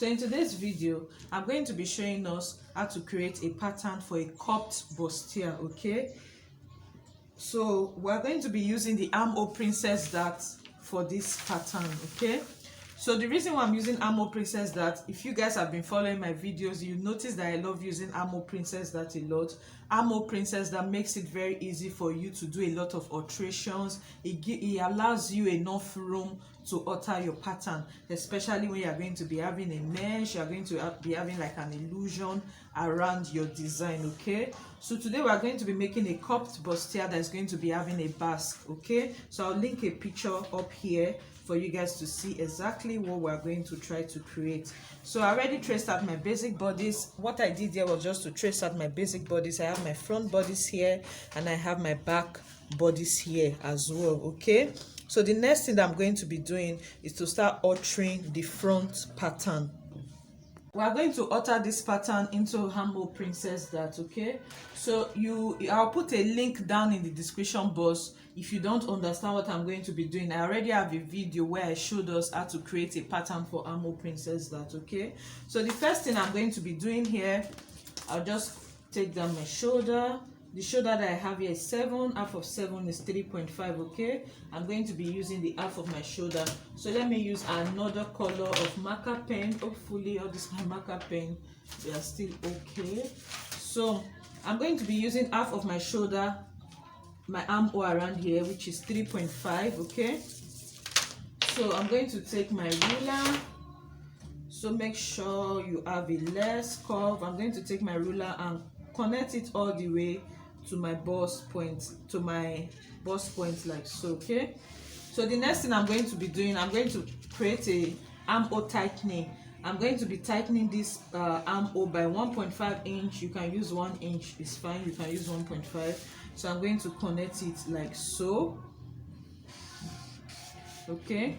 So in today's video, I'm going to be showing us how to create a pattern for a cupped bustier, okay? So we're going to be using the armhole princess dart for this pattern, okay? So the reason why I'm using armhole princess dart, if you guys have been following my videos, you notice that I love using armhole princess dart a lot. Armhole princess dart makes it very easy for you to do a lot of alterations. It allows you enough room to alter your pattern, especially when you're going to be having a mesh, you're going to be having like an illusion around your design, okay? So today we're going to be making a cupped bustier that's going to be having a basque, okay? So I'll link a picture up here for you guys to see exactly what we're going to try to create. So I already traced out my basic bodies. What I did here was just to trace out my basic bodies. I have my front bodies here and I have my back bodies here as well, okay? So the next thing that I'm going to be doing is to start altering the front pattern. We are going to alter this pattern into armhole princess dart, okay? So I'll put a link down in the description box if you don't understand what I'm going to be doing. I already have a video where I showed us how to create a pattern for armhole princess dart, okay? So the first thing I'm going to be doing here, I'll just take down my shoulder. The shoulder that I have here is 7, half of 7 is 3.5, okay? I'm going to be using the half of my shoulder. So let me use another color of marker pen. Hopefully all this my marker pen, they are still okay. So I'm going to be using half of my shoulder, my armhole around here, which is 3.5, okay? So I'm going to take my ruler. So make sure you have a less curve. I'm going to take my ruler and connect it all the way to my bust point, like so, okay? So the next thing I'm going to be doing, I'm going to create a armhole tightening. I'm going to be tightening this armhole by 1.5 inch. You can use 1 inch, it's fine. You can use 1.5. So I'm going to connect it like so, okay?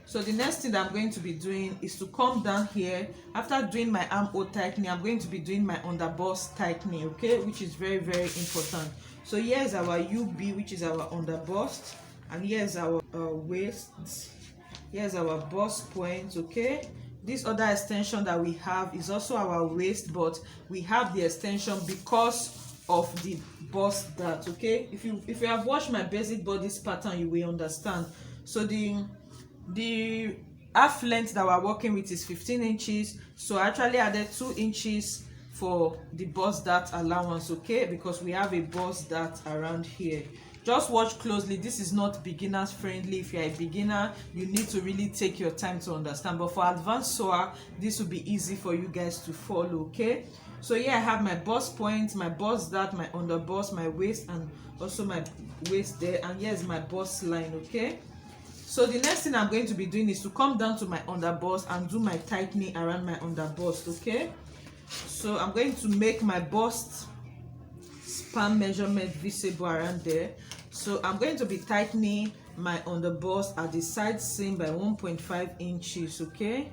So the next thing that I'm going to be doing is to come down here. After doing my armhole tightening, I'm going to be doing my underbust tightening, okay, which is very, very important. So here's our UB, which is our underbust, and here's our waist. Here's our bust point, okay? This other extension that we have is also our waist, but we have the extension because of the bust dart, okay? If you have watched my basic bodies pattern, you will understand. So the half length that we're working with is 15 inches, so I actually added 2 inches for the bust dart allowance, okay, because we have a bust dart around here. Just watch closely. This is not beginners friendly. If you're a beginner, you need to really take your time to understand, but for advanced sewer, this will be easy for you guys to follow, okay? So here I have my bust point, my bust dart, my underbust, my waist, and also my waist there, and here's my bust line, okay? So the next thing I'm going to be doing is to come down to my underbust and do my tightening around my underbust, okay? So I'm going to make my bust span measurement visible around there. So I'm going to be tightening my underbust at the side seam by 1.5 inches, okay?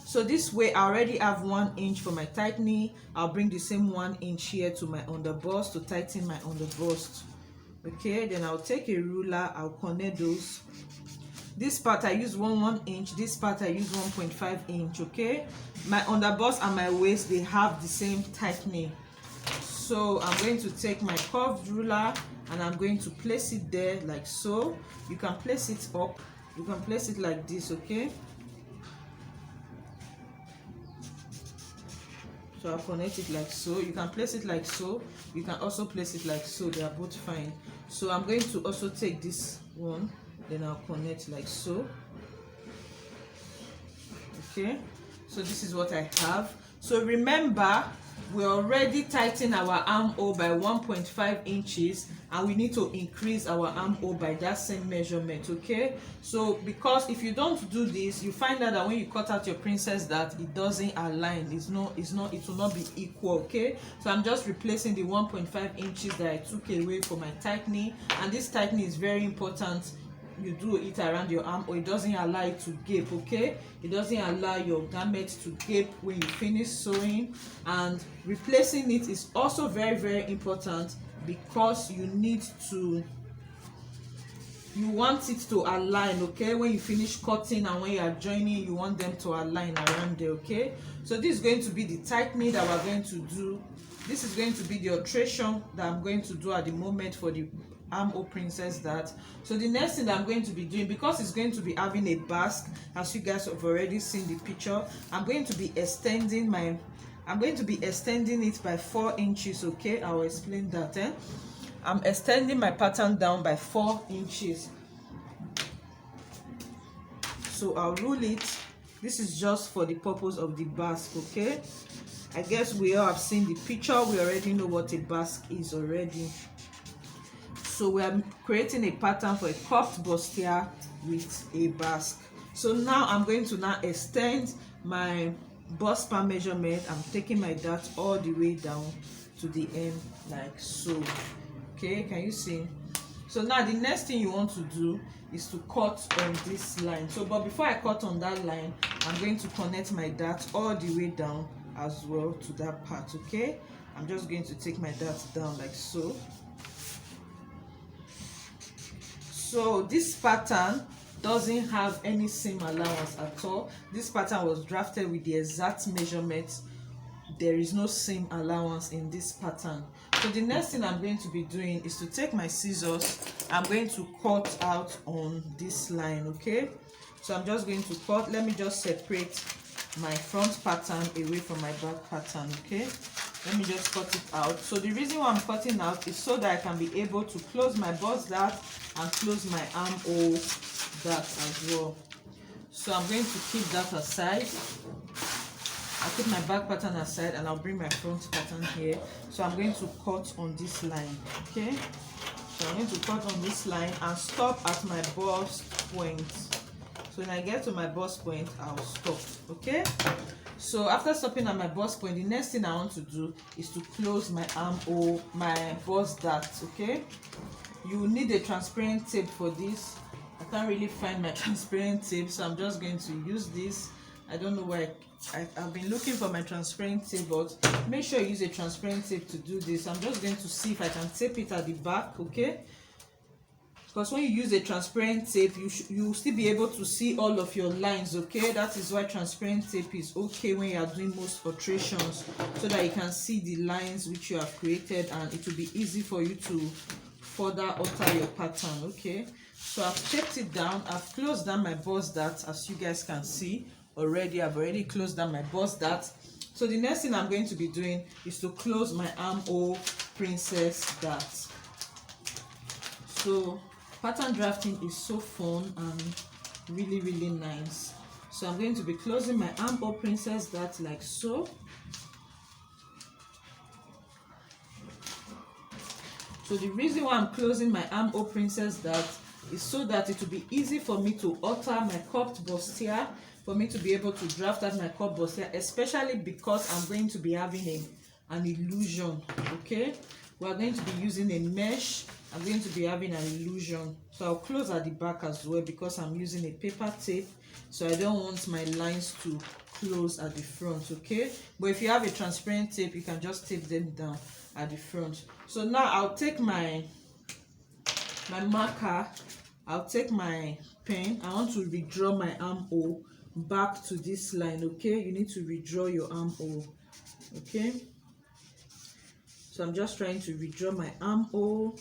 So this way I already have 1 inch for my tightening. I'll bring the same 1 inch here to my underbust to tighten my underbust. Okay, then I'll take a ruler, I'll connect those. This part I use 1 inch, this part I use 1.5 inch, okay? My underbust and my waist, they have the same tightening. So I'm going to take my curved ruler and I'm going to place it there like so. You can place it up, you can place it like this, okay? So I'll connect it like so. You can place it like so. You can also place it like so. They are both fine. So I'm going to also take this one. Then I'll connect like so. Okay. So this is what I have. So remember, we already tightened our armhole by 1.5 inches and we need to increase our armhole by that same measurement, okay? So because if you don't do this, you find out that when you cut out your princess dart, it doesn't align. It will not be equal, okay? So I'm just replacing the 1.5 inches that I took away for my tightening, and this tightening is very important. You do it around your arm, or it doesn't allow it to gape, okay? It doesn't allow your garment to gape when you finish sewing. And replacing it is also very, very important because you need to you want it to align, okay? When you finish cutting and when you are joining, you want them to align around there, okay? So this is going to be the tightening that we're going to do. This is going to be the alteration that I'm going to do at the moment for the armhole princess dart. So the next thing that I'm going to be doing, because it's going to be having a basque, as you guys have already seen the picture, I'm going to be extending it by 4 inches, okay? I'll explain that. I'm extending my pattern down by 4 inches. So I'll rule it. This is just for the purpose of the basque, okay? I guess we all have seen the picture. We already know what a basque is already. So we are creating a pattern for a cuffed bustier with a basque. So now I'm going to now extend my bust span measurement. I'm taking my dart all the way down to the end like so. Okay, can you see? So now the next thing you want to do is to cut on this line. So but before I cut on that line, I'm going to connect my dart all the way down as well to that part, okay? I'm just going to take my dart down like so. So this pattern doesn't have any seam allowance at all. This pattern was drafted with the exact measurement. There is no seam allowance in this pattern. So the next thing I'm going to be doing is to take my scissors. I'm going to cut out on this line, okay? So I'm just going to cut. Let me just separate my front pattern away from my back pattern, okay? Let me just cut it out. So the reason why I'm cutting out is so that I can be able to close my bust dart and close my armhole dart as well. So I'm going to keep that aside. I'll keep my back pattern aside and I'll bring my front pattern here. So I'm going to cut on this line, okay? So I'm going to cut on this line and stop at my bust point. So when I get to my bust point, I'll stop, okay? So after stopping at my bust point, the next thing I want to do is to close my armhole, my bust dart, okay? You need a transparent tape for this. I can't really find my transparent tape, so I'm just going to use this. I don't know why I've been looking for my transparent tape, but make sure you use a transparent tape to do this. I'm just going to see if I can tape it at the back, okay? Because when you use a transparent tape, you will still be able to see all of your lines, okay? That is why transparent tape is okay when you are doing most alterations, so that you can see the lines which you have created and it will be easy for you to further alter your pattern, okay? So I've taped it down. I've closed down my bust dart, as you guys can see already. I've already closed down my bust dart. So the next thing I'm going to be doing is to close my armhole princess dart. So pattern drafting is so fun and really, really nice. So I'm going to be closing my armhole princess dart like so. So the reason why I'm closing my armhole princess dart is so that it will be easy for me to alter my cupped bustier, for me to be able to draft out my cupped bustier, especially because I'm going to be having an illusion, okay? We're going to be using a mesh. I'm going to be having an illusion. So I'll close at the back as well because I'm using a paper tape. So I don't want my lines to close at the front, okay? But if you have a transparent tape, you can just tape them down at the front. So now I'll take my marker, I'll take my pen. I want to redraw my armhole back to this line, okay? You need to redraw your armhole, okay? So I'm just trying to redraw my armhole.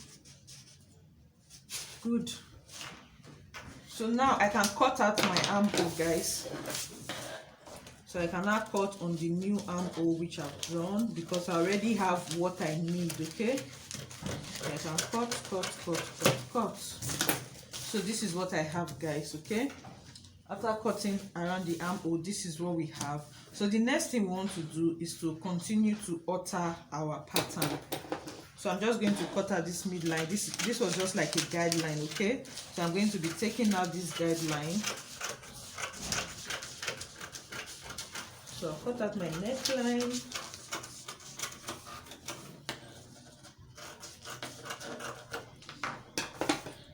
Good. So now I can cut out my armhole, guys. So I can now cut on the new armhole which I've drawn because I already have what I need, okay? I can cut. So this is what I have, guys, okay? After cutting around the armhole, this is what we have. So the next thing we want to do is to continue to alter our pattern. So I'm just going to cut out this midline. This was just like a guideline, okay? So I'm going to be taking out this guideline. So I'll cut out my neckline.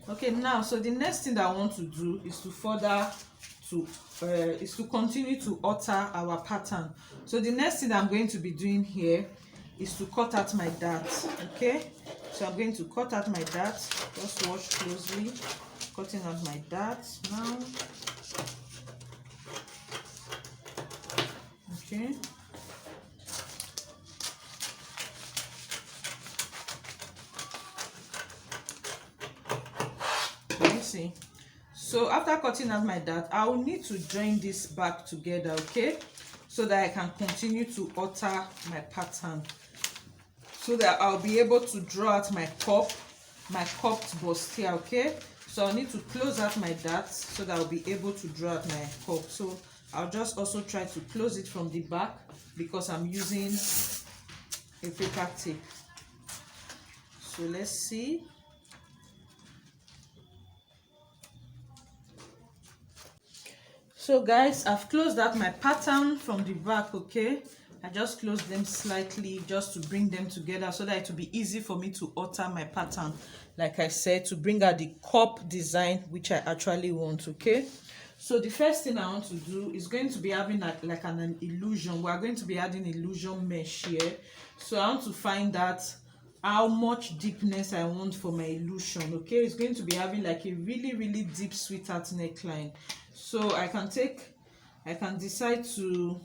Okay, now so the next thing that I want to do is to continue to alter our pattern. So the next thing I'm going to be doing here is to cut out my dart, okay? So I'm going to cut out my dart. Just watch closely. cutting out my darts now. Okay. Let me see. So after cutting out my dart, I will need to join this back together, okay, so that I can continue to alter my pattern, so that I'll be able to draw out my cupped bustier, okay. So I'll need to close out my dart so that I'll be able to draw out my cup. So I'll just also try to close it from the back because I'm using a paper tape. So let's see. So guys, I've closed out my pattern from the back, okay. I just closed them slightly just to bring them together so that it will be easy for me to alter my pattern, like I said, to bring out the cup design which I actually want, okay. So the first thing I want to do is going to be having like an illusion. We are going to be adding illusion mesh here. So I want to find out how much deepness I want for my illusion, okay. It's going to be having like a really deep sweetheart neckline. So I can decide to,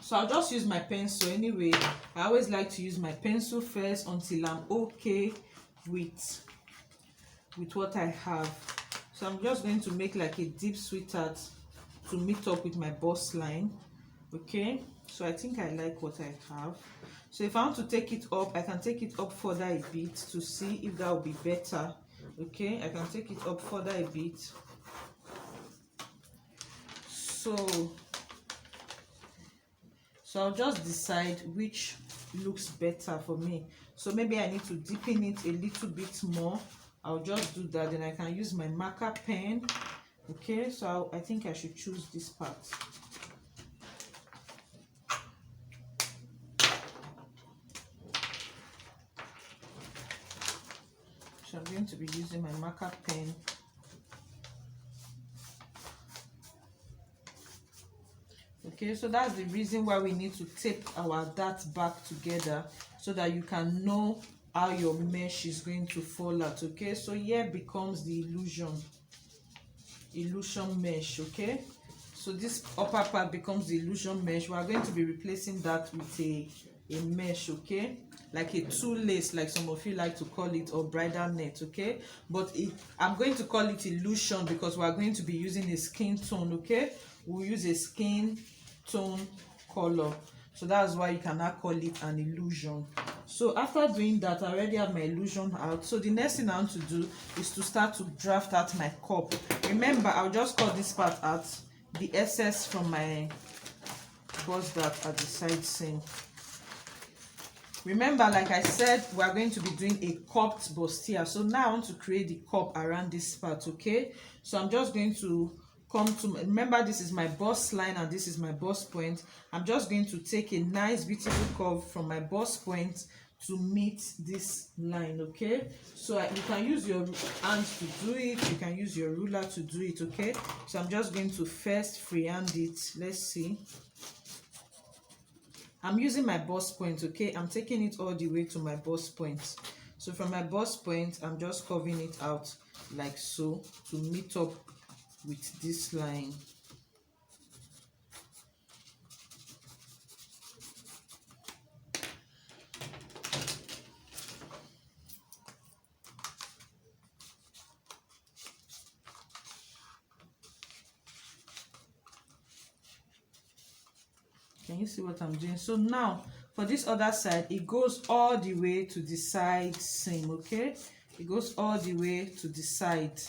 so I'll just use my pencil anyway. I always like to use my pencil first until I'm okay with what I have. So I'm just going to make like a deep sweetheart to meet up with my bust line, okay. So I think I like what I have. So if I want to take it up, I can take it up further a bit to see if that will be better, okay. I can take it up further a bit. So I'll just decide which looks better for me. So maybe I need to deepen it a little bit more. I'll just do that. Then I can use my marker pen, okay. So I think I should choose this part. So I'm going to be using my marker pen. Okay, so that's the reason why we need to tape our dart back together so that you can know how your mesh is going to fall out, okay. So here becomes the illusion mesh, okay. So this upper part becomes the illusion mesh. We are going to be replacing that with a mesh, okay, like a two lace, like some of you like to call it, or bridal net, okay. But I'm going to call it illusion because we are going to be using a skin tone, okay. We'll use a skin tone color, so that's why you cannot call it an illusion. So after doing that, I already have my illusion out. So the next thing I want to do is to start to draft out my cup. Remember, I'll just cut this part out, the excess from my bust dart at the side seam. Remember, like I said, we are going to be doing a cupped bustier. So now I want to create the cup around this part, okay. So I'm just going to remember, this is my bust line and this is my bust point. I'm just going to take a nice beautiful curve from my bust point to meet this line, okay. So you can use your hands to do it, you can use your ruler to do it, okay. So I'm just going to first freehand it. Let's see, I'm using my bust point, okay. I'm taking it all the way to my bust point. So from my bust point, I'm just curving it out like so to meet up with this line. Can you see what I'm doing? So now for this other side, it goes all the way to the side seam, okay. It goes all the way to the side.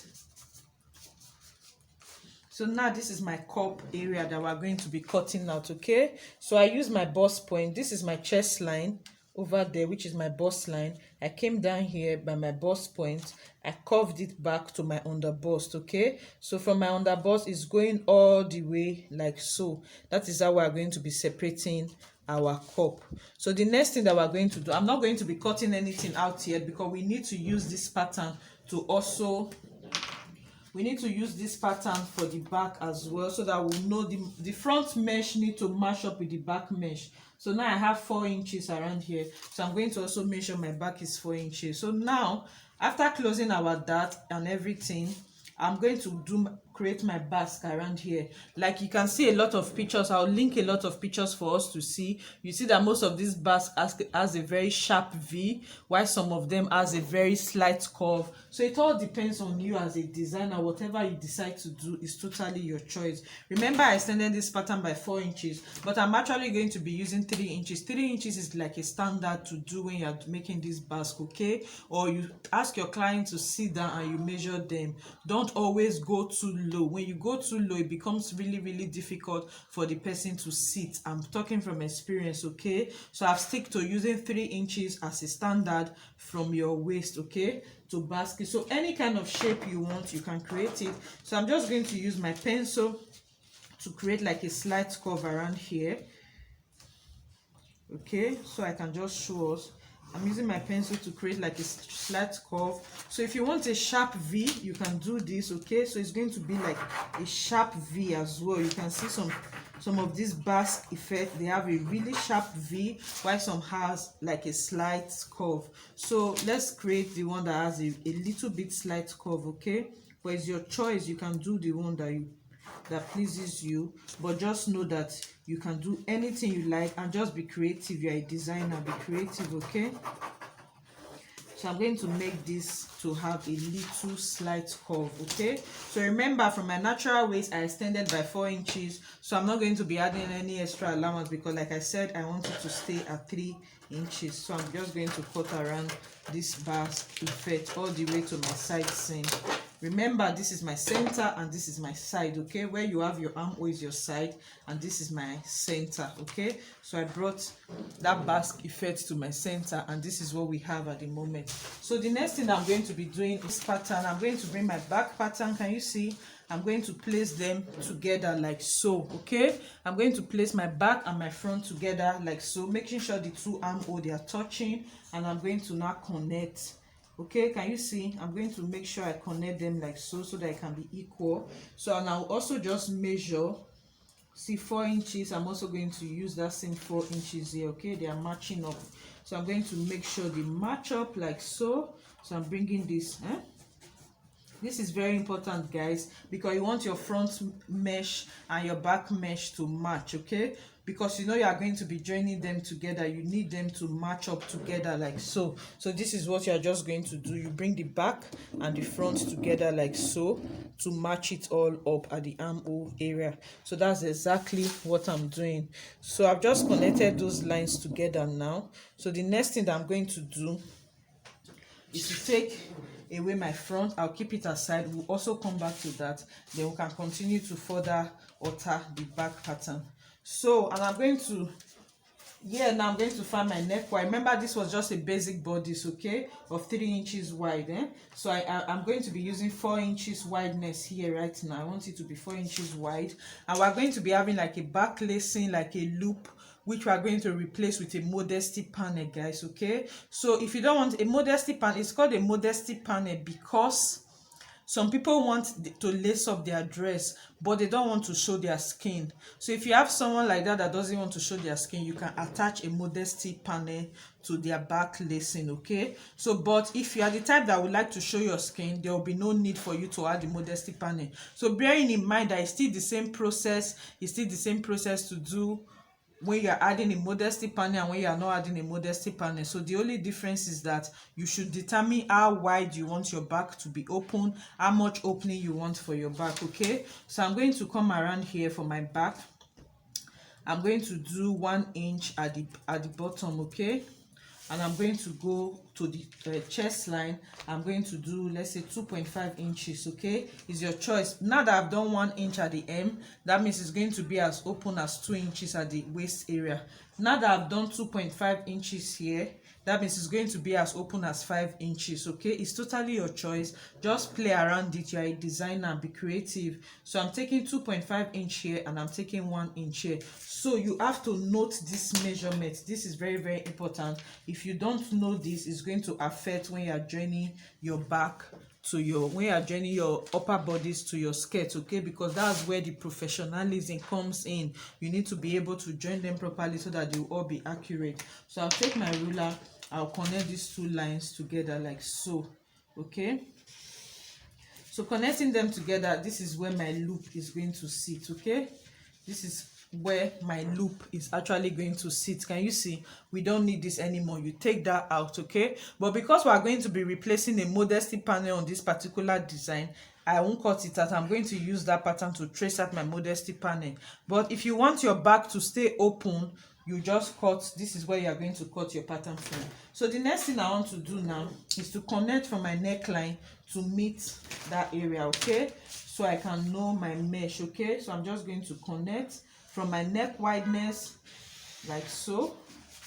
So now this is my cup area that we're going to be cutting out, okay. So I use my bust point. This is my chest line over there, which is my bust line. I came down here by my bust point. I curved it back to my under bust, okay. So from my under bust is going all the way like so. That is how we are going to be separating our cup. So the next thing that we're going to do, I'm not going to be cutting anything out yet because we need to use this pattern to also, we need to use this pattern for the back as well, so that we know the front mesh need to match up with the back mesh. So now I have 4 inches around here, so I'm going to also make sure my back is 4 inches. So now after closing our dart and everything, I'm going to create my basque around here. Like you can see a lot of pictures. I'll link a lot of pictures for us to see. You see that most of this basque has a very sharp V, while some of them has a very slight curve. So it all depends on you as a designer. Whatever you decide to do is totally your choice. Remember, I extended this pattern by 4 inches, but I'm actually going to be using 3 inches. 3 inches is like a standard to do when you're making this basque, okay? Or you ask your client to sit down and you measure them. Don't always go too low. When you go too low, it becomes really difficult for the person to sit. I'm talking from experience, okay? So I've stick to using 3 inches as a standard from your waist, okay, to basket. So any kind of shape you want, you can create it. So I'm just going to use my pencil to create like a slight curve around here, okay? So I can just show us. I'm using my pencil to create like a slight curve. So if you want a sharp V, you can do this, okay? So it's going to be like a sharp V as well. You can see some of this Basque effect, they have a really sharp V, while some has like a slight curve. So let's create the one that has a little bit slight curve, okay? But it's your choice. You can do the one that pleases you, but just know that you can do anything you like and just be creative. You're a designer, be creative, okay? So I'm going to make this to have a little slight curve, okay? So remember, from my natural waist I extended by 4 inches, so I'm not going to be adding any extra allowance because, like I said, I want it to stay at 3 inches. So I'm just going to cut around this Basque effect all the way to my side seam. Remember, this is my center and this is my side, okay? Where you have your armhole is your side and this is my center, okay? So I brought that Basque effect to my center and this is what we have at the moment. So the next thing I'm going to be doing is pattern. I'm going to bring my back pattern. Can you see? I'm going to place them together like so, okay? I'm going to place my back and my front together like so, making sure the two armholes, they are touching, and I'm going to now connect. Okay, can you see? I'm going to make sure I connect them like so that it can be equal. So, and I'll also just measure, see, 4 inches. I'm also going to use that same 4 inches here, okay? They are matching up. So I'm going to make sure they match up like so. So I'm bringing this, this is very important, guys, because you want your front mesh and your back mesh to match, okay? Because you know you are going to be joining them together, you need them to match up together like so. So this is what you are just going to do. You bring the back and the front together like so to match it all up at the armhole area. So that's exactly what I'm doing. So I've just connected those lines together now. So the next thing that I'm going to do is to take away my front. I'll keep it aside. We'll also come back to that, then we can continue to further alter the back pattern. So, and I'm going to, now I'm going to find my neckline. Remember, this was just a basic bodice, okay, of 3 inches wide, so I'm going to be using 4 inches wideness here right now. I want it to be 4 inches wide, and we're going to be having like a back lacing, like a loop, which we are going to replace with a modesty panel, guys, okay? So if you don't want a modesty panel, it's called a modesty panel because some people want to lace up their dress, but they don't want to show their skin. So if you have someone like that doesn't want to show their skin, you can attach a modesty panel to their back lacing, okay? So, but if you are the type that would like to show your skin, there will be no need for you to add the modesty panel. So bearing in mind that it's still the same process, to do when you are adding a modesty panel and when you are not adding a modesty panel. So the only difference is that you should determine how wide you want your back to be open, how much opening you want for your back, okay? So I'm going to come around here for my back. I'm going to do 1 inch at the bottom, okay? And I'm going to go to the chest line. I'm going to do, let's say, 2.5 inches, okay? It's your choice. Now that I've done 1 inch at the hem, that means it's going to be as open as 2 inches at the waist area. Now that I've done 2.5 inches here, that means it's going to be as open as 5 inches, okay? It's totally your choice. Just play around it. You're a designer, be creative. So I'm taking 2.5 inch here and I'm taking 1 inch here. So you have to note this measurement. This is very important. If you don't know this, it's going to affect when you are joining your back to when you are joining your upper bodies to your skirt, okay? Because that's where the professionalism comes in. You need to be able to join them properly so that they will all be accurate. So I'll take my ruler, I'll connect these two lines together like so, okay? So connecting them together, this is where my loop is going to sit. Okay, this is where my loop is actually going to sit. Can you see? We don't need this anymore. You take that out. Okay, but because we are going to be replacing a modesty panel on this particular design, I won't cut it out. I'm going to use that pattern to trace out my modesty panel. But if you want your back to stay open, you just cut. This is where you are going to cut your pattern from. So the next thing I want to do now is to connect from my neckline to meet that area. Okay, so I can know my mesh. Okay, so I'm just going to connect from my neck wideness like so.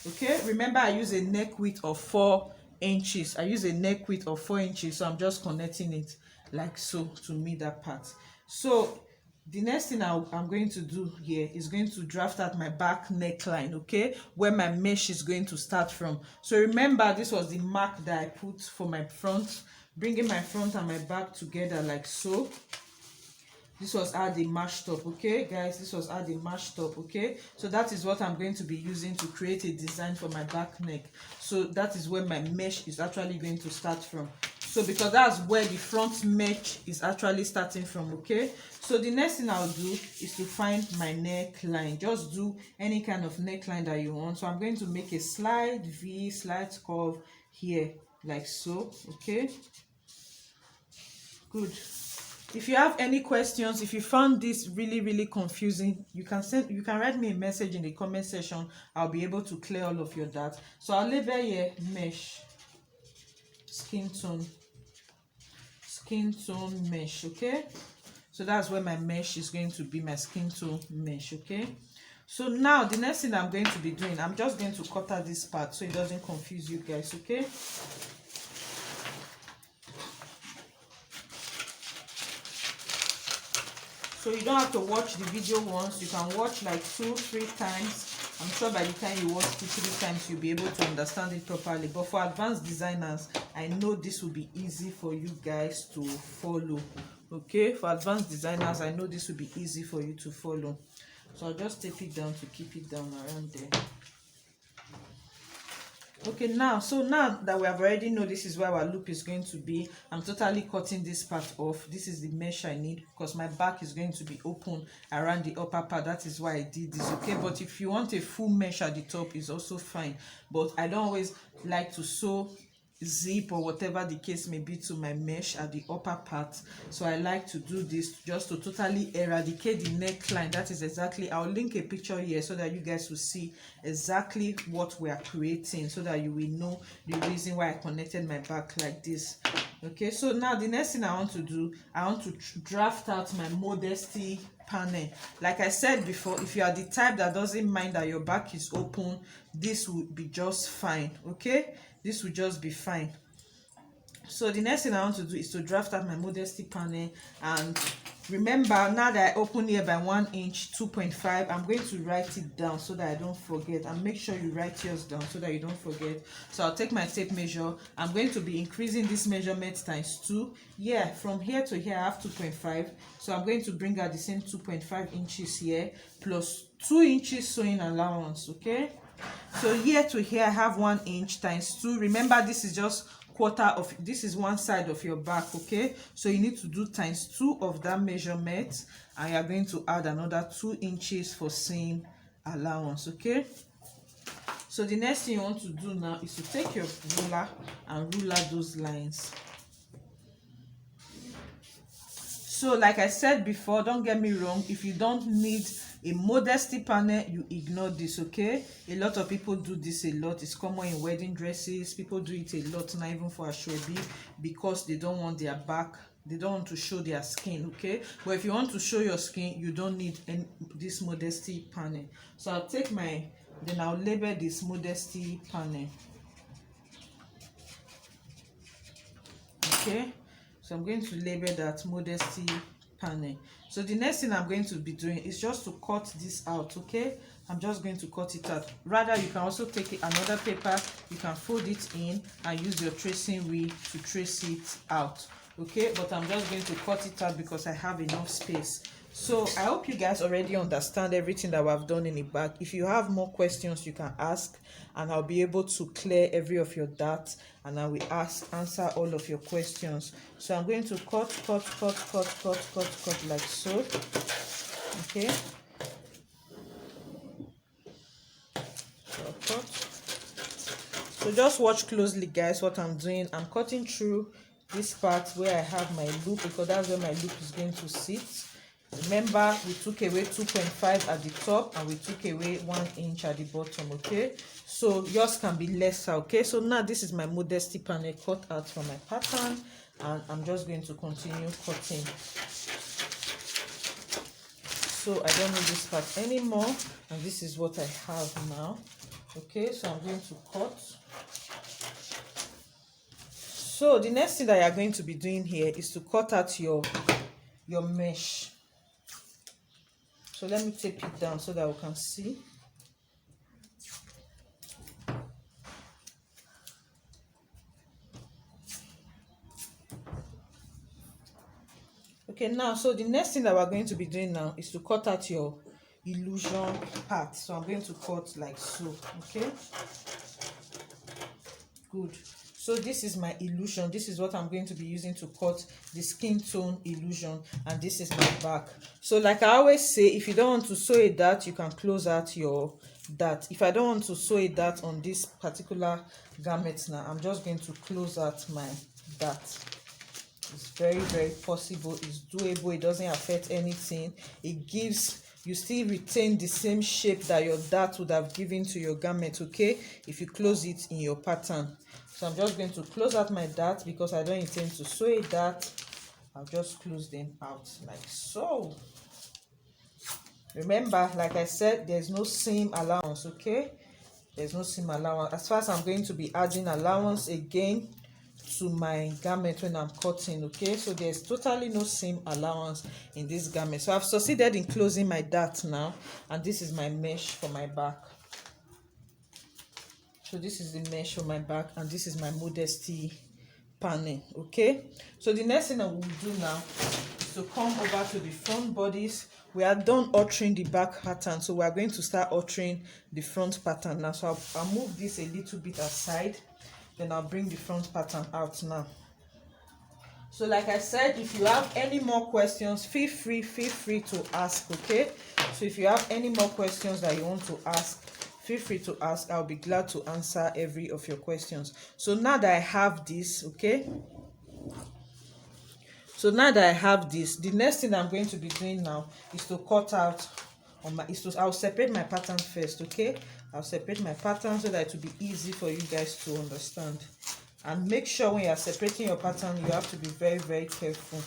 Okay, remember I use a neck width of 4 inches. I use a neck width of 4 inches, so I'm just connecting it like so to meet that part. So the next thing I'm going to do here is going to draft out my back neckline, okay, where my mesh is going to start from. So remember, this was the mark that I put for my front, bringing my front and my back together like so. This was how they mashed up. Okay guys, this was how they mashed up. Okay, so that is what I'm going to be using to create a design for my back neck. So that is where my mesh is actually going to start from. So because that's where the front mesh is actually starting from. Okay, so the next thing I'll do is to find my neckline. Just do any kind of neckline that you want. So I'm going to make a slight V, slight curve here like so. Okay, good. If you have any questions, if you found this really confusing, you can write me a message in the comment section. I'll be able to clear all of your doubt. So I'll label here mesh, skin tone mesh. Okay, so that's where my mesh is going to be, my skin tone mesh. Okay, so now the next thing I'm going to be doing, I'm just going to cut out this part so it doesn't confuse you guys. Okay, so you don't have to watch the video once. You can watch like 2-3 times. I'm sure by the time you watch 2-3 times, you'll be able to understand it properly. But for advanced designers, I know this will be easy for you guys to follow. Okay, for advanced designers, I know this will be easy for you to follow. So I'll just tape it down to keep it down around there. Okay, now that we have already know this is where our loop is going to be, I'm totally cutting this part off. This is the mesh I need because my back is going to be open around the upper part. That is why I did this. Okay, but if you want a full mesh at the top, is also fine, but I don't always like to sew zip or whatever the case may be to my mesh at the upper part. So I like to do this just to totally eradicate the neckline. That is exactly, I'll link a picture here so that you guys will see exactly what we are creating, so that you will know the reason why I connected my back like this. Okay, so now the next thing I want to do, I want to draft out my modesty panel. Like I said before, if you are the type that doesn't mind that your back is open, this would be just fine. Okay, this will just be fine. So the next thing I want to do is to draft out my modesty panel. And remember, now that I open here by 1 inch 2.5, I'm going to write it down so that I don't forget, and make sure you write yours down so that you don't forget. So I'll take my tape measure. I'm going to be increasing this measurement times 2. Yeah, from here to here I have 2.5, so I'm going to bring out the same 2.5 inches here plus 2 inches sewing allowance. Okay, so here to here I have 1 inch times 2. Remember, this is just quarter of, this is one side of your back. Okay, so you need to do times 2 of that measurement, and you are going to add another 2 inches for seam allowance. Okay, so the next thing you want to do now is to take your ruler and ruler those lines. So like I said before, don't get me wrong, if you don't need a modesty panel, you ignore this. Okay, a lot of people do this a lot. It's common in wedding dresses. People do it a lot now, even for ashwabi, because they don't want their back, they don't want to show their skin. Okay, but if you want to show your skin, you don't need this modesty panel. So I'll take my, then I'll label this modesty panel. Okay, so I'm going to label that modesty panel. So the next thing I'm going to be doing is just to cut this out. Okay, I'm just going to cut it out. Rather, you can also take another paper, you can fold it in and use your tracing wheel to trace it out. Okay, but I'm just going to cut it out because I have enough space. So I hope you guys already understand everything that we have done in the back. If you have more questions, you can ask, and I'll be able to clear every of your doubts, and I will answer all of your questions. So I'm going to cut like so. Okay. So I'll cut. So just watch closely, guys, what I'm doing. I'm cutting through this part where I have my loop, because that's where my loop is going to sit. Remember, we took away 2.5 at the top and we took away 1 inch at the bottom. Okay, so yours can be lesser. Okay, so now this is my modesty panel cut out from my pattern, and I'm just going to continue cutting. So I don't need this part anymore, and this is what I have now. Okay, so I'm going to cut. So the next thing that you're going to be doing here is to cut out your mesh. So let me tape it down so that we can see. Okay, now, so the next thing that we're going to be doing now is to cut out your illusion part. So I'm going to cut like so. Okay, good. So this is my illusion. This is what I'm going to be using to cut the skin tone illusion, and this is my back. So like I always say, if you don't want to sew a dart, you can close out your dart. If I don't want to sew a dart on this particular garment now, I'm just going to close out my dart. It's very, very possible. It's doable. It doesn't affect anything. It gives, you still retain the same shape that your dart would have given to your garment, okay, if you close it in your pattern. So I'm just going to close out my dart because I don't intend to sew a dart. I'll just close them out like so. Remember, like I said, there's no seam allowance. Okay, there's no seam allowance. As far as I'm going to be adding allowance again to my garment when I'm cutting. Okay, so there's totally no seam allowance in this garment. So I've succeeded in closing my dart now, and this is my mesh for my back. So this is the mesh for my back, and this is my modesty panel. Okay, so the next thing I will do now is to come over to the front bodies. We are done altering the back pattern, so we are going to start altering the front pattern now. So I'll move this a little bit aside, then I'll bring the front pattern out now. So like I said, if you have any more questions, feel free to ask. Okay, so if you have any more questions that you want to ask, feel free to ask. I'll be glad to answer every of your questions. So now that I have this, okay, so now that I have this, the next thing I'm going to be doing now is to cut out on my, I'll separate my pattern first. Okay, I'll separate my pattern so that it will be easy for you guys to understand. And make sure when you are separating your pattern, you have to be very, very careful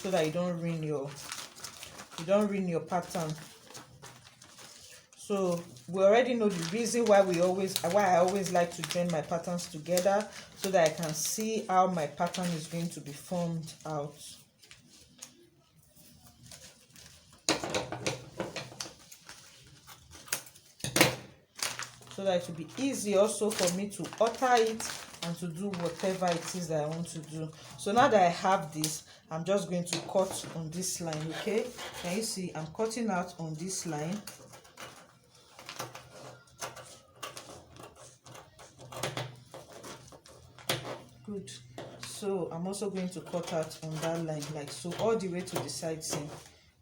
so that you don't ruin your pattern. So we already know the reason why I always like to join my patterns together, so that I can see how my pattern is going to be formed out. So that it will be easy also for me to alter it and to do whatever it is that I want to do. So now that I have this, I'm just going to cut on this line. Okay, can you see I'm cutting out on this line? Good. So I'm also going to cut out on that line like so, all the way to the side seam.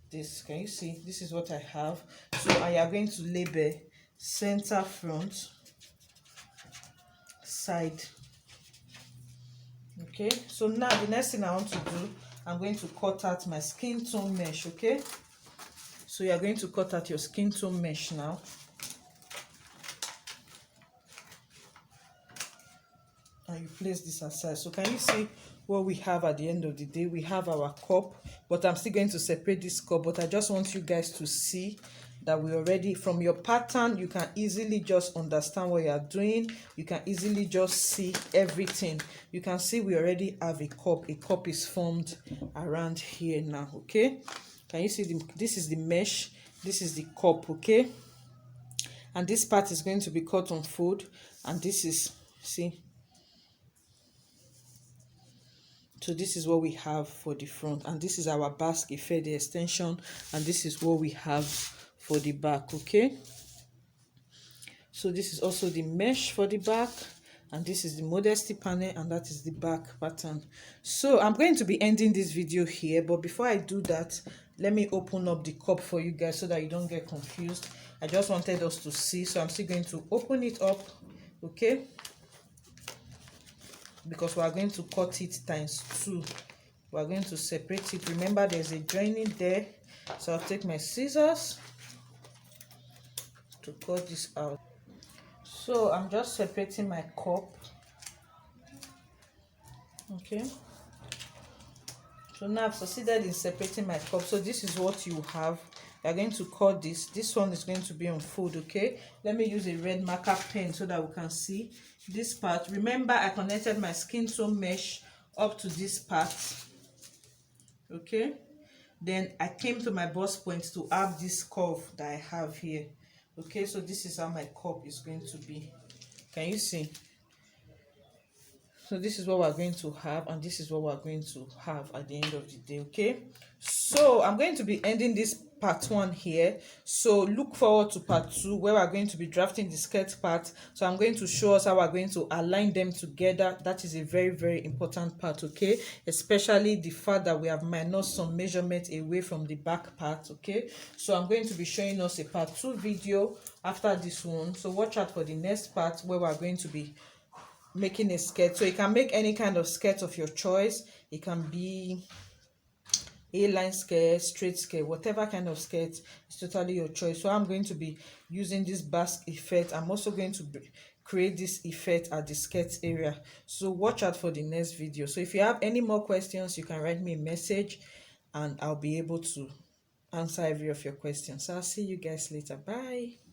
This, can you see? This is what I have. So I am going to label center, front, side. Okay, so now the next thing I want to do, I'm going to cut out my skin tone mesh. Okay, so you are going to cut out your skin tone mesh now. And you place this aside. So can you see what we have at the end of the day? We have our cup, but I'm still going to separate this cup. But I just want you guys to see that we already, from your pattern, you can easily just understand what you are doing. You can easily just see everything. You can see we already have a cup. A cup is formed around here now. Okay, can you see this is the mesh, this is the cup. Okay, and this part is going to be cut on fold, and this is, see, So this is what we have for the front, and this is our basque effect, the extension, and this is what we have for the back. Okay, so this is also the mesh for the back, and this is the modesty panel, and that is the back pattern. So I'm going to be ending this video here, but before I do that, let me open up the cup for you guys so that you don't get confused. I just wanted us to see, so I'm still going to open it up. Okay, because we are going to cut it ×2. We are going to separate it. Remember, there's a joining there, so I'll take my scissors to cut this out. So I'm just separating my cup. Okay, so now I've succeeded in separating my cup. So this is what you have. You're going to cut this one is going to be on fold. Okay, let me use a red marker pen so that we can see this part. Remember, I connected my skin tone mesh up to this part. Okay, then I came to my bust point to have this curve that I have here. Okay, so this is how my cup is going to be. Can you see? So this is what we're going to have, and this is what we're going to have at the end of the day. Okay, so I'm going to be ending this part 1 here. So look forward to part 2, where we're going to be drafting the skirt part. So I'm going to show us how we're going to align them together. That is a very, very important part. Okay, especially the fact that we have minus some measurement away from the back part. Okay, so I'm going to be showing us a part 2 video after this one. So watch out for the next part, where we're going to be making a skirt. So you can make any kind of skirt of your choice. It can be A-line skirt, straight skirt, whatever kind of skirt is totally your choice. So I'm going to be using this Basque effect. I'm also going to create this effect at the skirt area. So watch out for the next video. So if you have any more questions, you can write me a message and I'll be able to answer every of your questions. So I'll see you guys later. Bye.